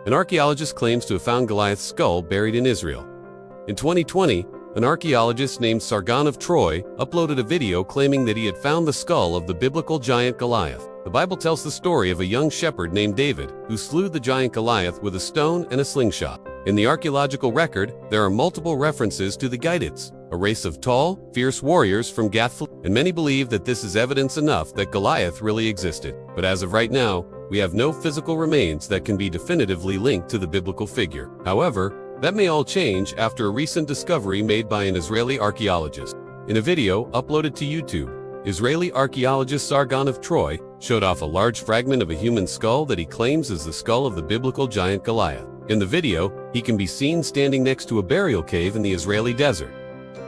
An archaeologist claims to have found Goliath's skull buried in Israel. In 2020, an archaeologist named Sargon of Troy uploaded a video claiming that he had found the skull of the biblical giant Goliath. The Bible tells the story of a young shepherd named David who slew the giant Goliath with a stone and a slingshot. In the archaeological record, there are multiple references to the Goliaths, a race of tall, fierce warriors from Gath, and many believe that this is evidence enough that Goliath really existed. But as of right now, we have no physical remains that can be definitively linked to the biblical figure. However, that may all change after a recent discovery made by an Israeli archaeologist. In a video uploaded to YouTube, Israeli archaeologist Sargon of Troy showed off a large fragment of a human skull that he claims is the skull of the biblical giant Goliath. In the video, he can be seen standing next to a burial cave in the Israeli desert,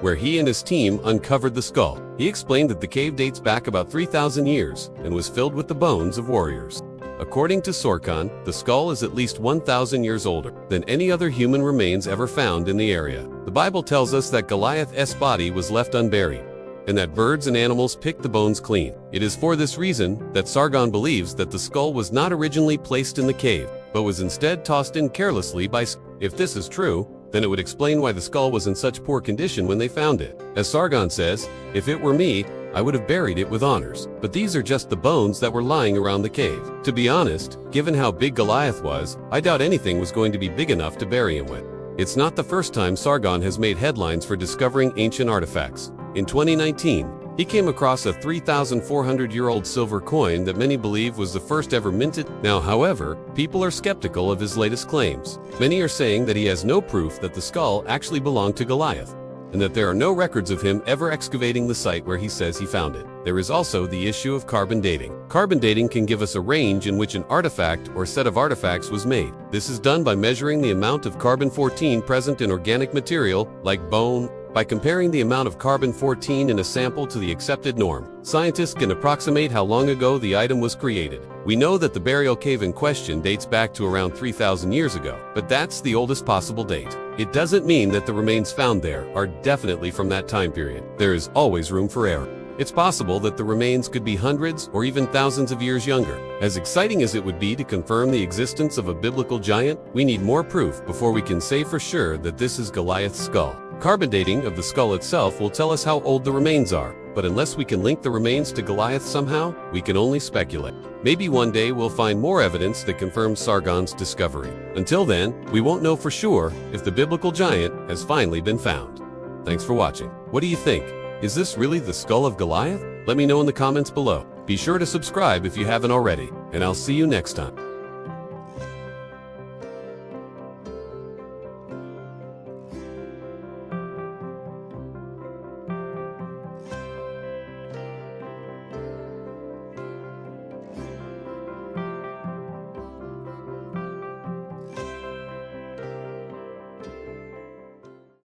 where he and his team uncovered the skull. He explained that the cave dates back about 3,000 years and was filled with the bones of warriors. According to Sargon, the skull is at least 1,000 years older than any other human remains ever found in the area. The Bible tells us that Goliath's body was left unburied, and that birds and animals picked the bones clean. It is for this reason that Sargon believes that the skull was not originally placed in the cave, but was instead tossed in carelessly by. If this is true, then it would explain why the skull was in such poor condition when they found it. As Sargon says, "If it were me, I would have buried it with honors." But these are just the bones that were lying around the cave. To be honest, given how big Goliath was, I doubt anything was going to be big enough to bury him with. It's not the first time Sargon has made headlines for discovering ancient artifacts. In 2019, he came across a 3,400-year-old silver coin that many believe was the first ever minted. Now, however, people are skeptical of his latest claims. Many are saying that he has no proof that the skull actually belonged to Goliath, and that there are no records of him ever excavating the site where he says he found it. There is also the issue of carbon dating. Carbon dating can give us a range in which an artifact or set of artifacts was made. This is done by measuring the amount of carbon-14 present in organic material, like bone. By comparing the amount of carbon-14 in a sample to the accepted norm, scientists can approximate how long ago the item was created. We know that the burial cave in question dates back to around 3,000 years ago, but that's the oldest possible date. It doesn't mean that the remains found there are definitely from that time period. There is always room for error. It's possible that the remains could be hundreds or even thousands of years younger. As exciting as it would be to confirm the existence of a biblical giant, we need more proof before we can say for sure that this is Goliath's skull. Carbon dating of the skull itself will tell us how old the remains are, but unless we can link the remains to Goliath somehow, we can only speculate. Maybe one day we'll find more evidence that confirms Sargon's discovery. Until then, we won't know for sure if the biblical giant has finally been found. Thanks for watching. What do you think? Is this really the skull of Goliath? Let me know in the comments below. Be sure to subscribe if you haven't already, and I'll see you next time.